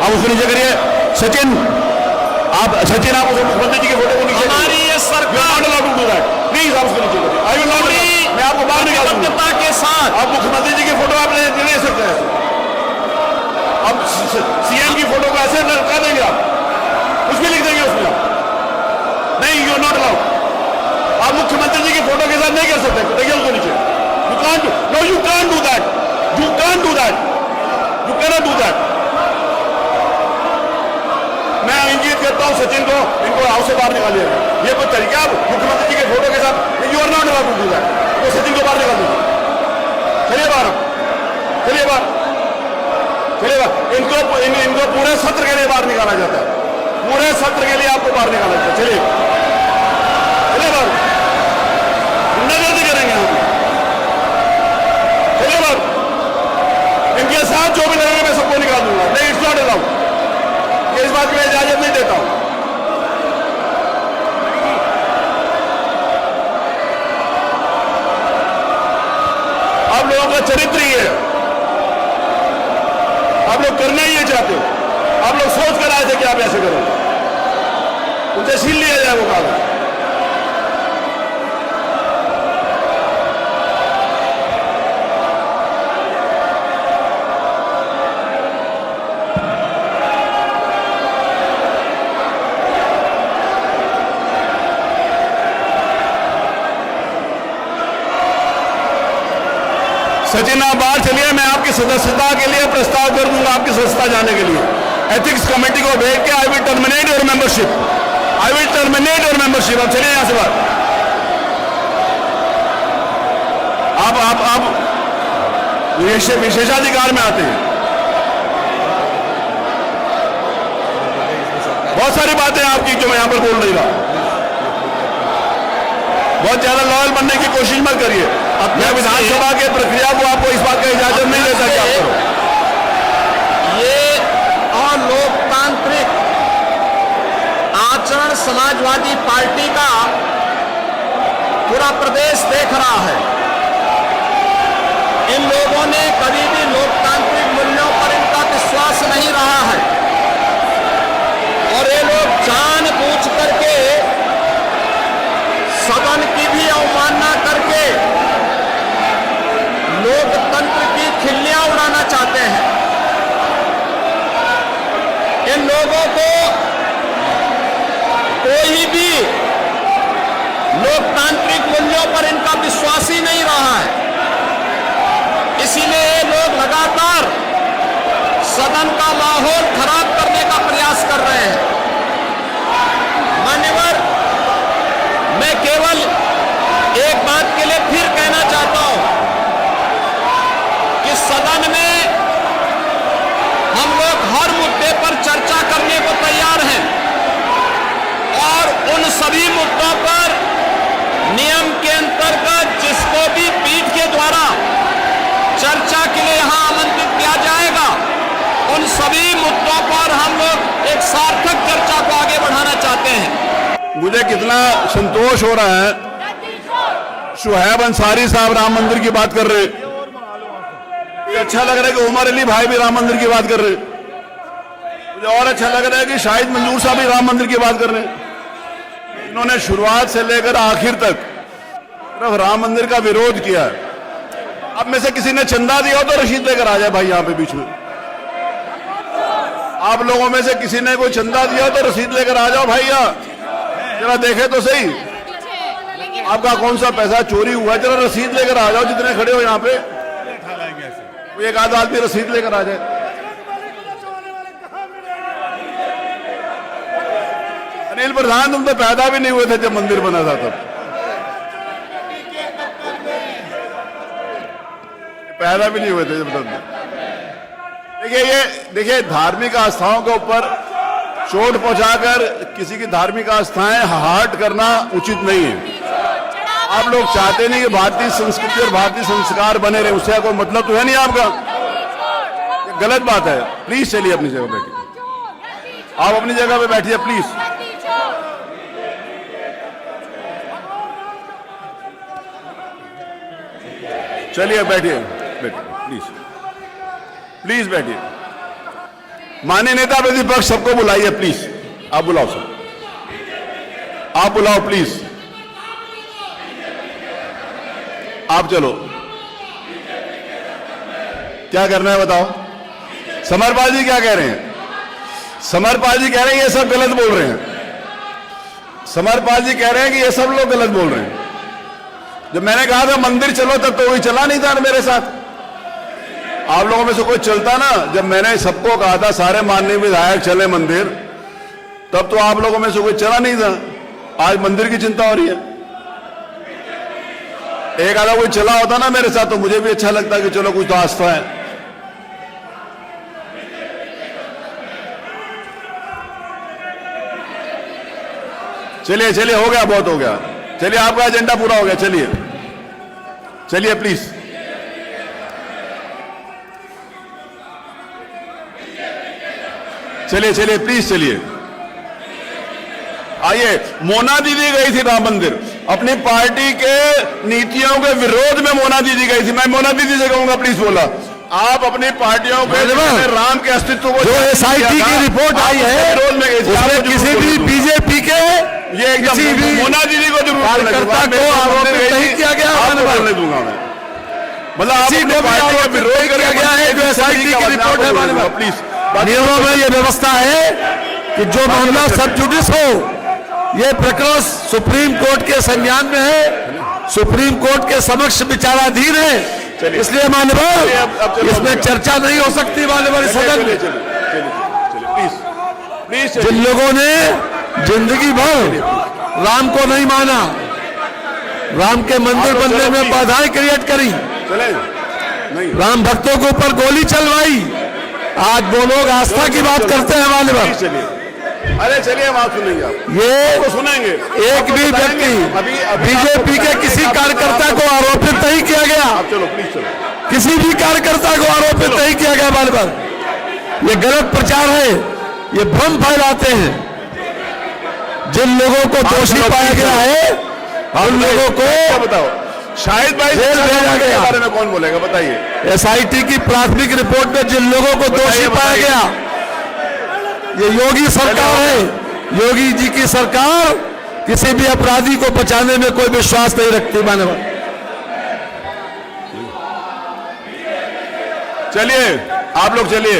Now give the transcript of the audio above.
आप उसको नीचे करिए। सचिन आप मुख्यमंत्री जी के फोटो को नीचे, हमारी ये सरकार प्लीज आप उसको नीचे करिए। आई विल नॉट, मैं आपको बाहर निकाल दूंगा के साथ। आप मुख्यमंत्री जी की फोटो आप ले सकते हैं, अब सीएम की फोटो को ऐसे लटका देंगे आप, कुछ भी लिख देंगे उसमें आप, नहीं यू नॉट अलाउड। आप मुख्यमंत्री जी की फोटो के साथ नहीं कर सकते, देखिए उसको नीचे। You can't do that, you cannot do that. मैं इंगित करता हूं सचिन को, इनको हाउस से बाहर निकालिएगा। ये कोई तरीका आप मुख्यमंत्री जी के फोटो के साथ, you are not allowed to do that. तो सचिन को बाहर निकाल दीजिए, चलिए बाहर, चलिए बाहर। इनको पूरे सत्र के लिए बाहर निकाला जाता है, पूरे सत्र के लिए आपको बाहर निकाला जाता है। चलिए बाहर, गुंडागर्दी करेंगे हम, चलिए बाहर। इनके साथ जो भी लड़ेंगे मैं सबको निकाल दूंगा। नहीं, इट्स नॉट अलाउड, इस बात की मैं इजाजत नहीं देता हूं। आप लोगों का चरित्र ही है, आप लोग करना ही ये चाहते हो। आप लोग सोच कर आए थे कि आप ऐसे करोगे, उनसे छीन लिया जाए वो कागज। सचिन आप बाहर चलिए, मैं आपकी सदस्यता के लिए प्रस्ताव कर दूंगा, आपकी सदस्यता जाने के लिए। एथिक्स कमेटी को भेज के I will terminate your membership, अब चलिए यहां से बाहर। आप विशेषाधिकार में आते हैं। बहुत सारी बातें आपकी जो मैं यहां पर बोल नहीं रहा, बहुत ज्यादा लॉयल बनने की कोशिश मत करिए। मैं विधानसभा के प्रक्रिया को आपको इस बात का इजाजत नहीं देता कि आप करो। ये अलोकतांत्रिक आचरण समाजवादी पार्टी का पूरा प्रदेश देख रहा है। इन लोगों ने कभी भी लोकतांत्रिक मूल्यों पर इनका विश्वास नहीं रहा है और ये लोग जानबूझ करके सदन की भी अवमानना करके लोकतंत्र की खिल्लियां उड़ाना चाहते हैं। इन लोगों को कोई भी लोकतांत्रिक मूल्यों पर इनका विश्वास ही नहीं रहा है, इसीलिए ये लोग लगातार सदन का माहौल खराब करने का प्रयास कर रहे हैं। मान्यवर, मैं केवल एक बात के लिए फिर कहना चाहता हूं कि सदन में हम लोग हर मुद्दे पर चर्चा करने को तैयार हैं और उन सभी मुद्दों पर नियम के अंतर्गत जिसको भी पीठ के द्वारा चर्चा के लिए यहां आमंत्रित किया जाएगा, उन सभी मुद्दों पर हम लोग एक सार्थक चर्चा को आगे बढ़ाना चाहते हैं। मुझे कितना संतोष हो रहा है, शुहैब अंसारी साहब राम मंदिर की बात कर रहे हैं। अच्छा लग रहा है कि उमर अली भाई भी राम मंदिर की बात कर रहे हैं। मुझे और अच्छा लग रहा है कि शाहिद मंजूर साहब भी राम मंदिर की बात कर रहे हैं। इन्होंने शुरुआत से लेकर आखिर तक सिर्फ राम मंदिर का विरोध किया है। अब में से किसी ने चंदा दिया हो तो रसीद लेकर आ जाए भाई, यहां पे बीच में। आप लोगों में से किसी ने कोई चंदा दिया हो तो रसीद लेकर आ जाओ भाई, यहाँ जरा देखे तो सही आपका कौन सा पैसा चोरी हुआ है। जरा रसीद लेकर आ जाओ, जितने खड़े हो यहाँ पे, एक आध आदमी रसीद लेकर आ जाए। अनिल प्रधान, तुम तो पैदा भी नहीं हुए थे जब मंदिर बना था, तब पैदा भी नहीं हुए थे जब तब। देखिए धार्मिक आस्थाओं के ऊपर चोट पहुंचाकर किसी की धार्मिक आस्थाएं हर्ट करना उचित नहीं है। आप लोग चाहते नहीं कि भारतीय संस्कृति और भारतीय संस्कार बने रहे, उससे कोई मतलब तो है नहीं आपका। गलत बात है। प्लीज चलिए अपनी जगह बैठिए, आप अपनी जगह पे बैठिए प्लीज। चलिए बैठिए, बैठिए प्लीज, प्लीज बैठिए। माननीय नेता प्रतिपक्ष सबको बुलाइए प्लीज, आप बुलाओ सब, आप बुलाओ प्लीज, आप चलो, क्या करना है बताओ। समरपाल जी क्या कह रहे हैं? समरपाल जी कह रहे हैं ये सब गलत बोल रहे हैं। समरपाल जी कह रहे हैं कि ये सब लोग गलत बोल रहे हैं। जब मैंने कहा था मंदिर चलो तब तो कोई चला नहीं था मेरे साथ। आप लोगों में से कोई चलता ना, जब मैंने सबको कहा था सारे माननीय विधायक चले मंदिर, तब तो आप लोगों में से कोई चला नहीं था। आज मंदिर की चिंता हो रही है। एक आधा कोई चला होता ना मेरे साथ तो मुझे भी अच्छा लगता कि चलो कुछ तो आस्था है। चलिए चलिए, हो गया, बहुत हो गया। चलिए आपका एजेंडा पूरा हो गया। चलिए चलिए प्लीज। चलिए चलिए प्लीज चलिए। आइए, मोना दीदी गई थी राम मंदिर, अपनी पार्टी के नीतियों के विरोध में मोना दीदी गई थी। मैं मोना दीदी से कहूंगा प्लीज बोला, आप अपनी पार्टियों के राम के अस्तित्व को, जो एसआईटी की रिपोर्ट आई है विरोध में गई थी, उसमें किसी भी बीजेपी के ये एकदम मोना दीदी को जरूर कार्यकर्ता को आरोपित नहीं किया गया। बोलने दूंगा मैं, मतलब आपने पार्टी का विरोध किया गया है। जो एसआईटी की रिपोर्ट है प्लीज, नियमों में यह व्यवस्था है कि जो मामला सब जुडिस हो, यह प्रकरण सुप्रीम कोर्ट के संज्ञान में है, सुप्रीम कोर्ट के समक्ष विचाराधीन है, इसलिए मान्यवर इसमें चर्चा नहीं हो सकती। मान्यवर सदन में प्लीज, जिन लोगों ने जिंदगी भर राम को नहीं माना, राम के मंदिर बनने में बाधाएं क्रिएट करी, नहीं राम भक्तों के ऊपर गोली चलवाई, आज वो लोग आस्था की बात करते हैं। मान्यवर चलिए, अरे चलिए हम आप सुनेंगे, आप ये तो सुनेंगे। एक भी व्यक्ति बीजेपी के किसी कार्यकर्ता को आरोपित नहीं किया गया, आप चलो प्लीज चलो, किसी भी कार्यकर्ता को आरोपित नहीं किया गया। मान्यवर ये गलत प्रचार है, ये भ्रम फैलाते हैं। जिन लोगों को दोषी पाया गया है उन लोगों को बताओ, शाहिद भाई जेल भेजा गया। के बारे में कौन बोलेगा बताइए। एसआईटी की प्राथमिक रिपोर्ट में जिन लोगों को दोषी पाया गया, ये योगी सरकार है। योगी जी की सरकार किसी भी अपराधी को बचाने में कोई विश्वास नहीं रखती। मानव चलिए आप लोग चलिए।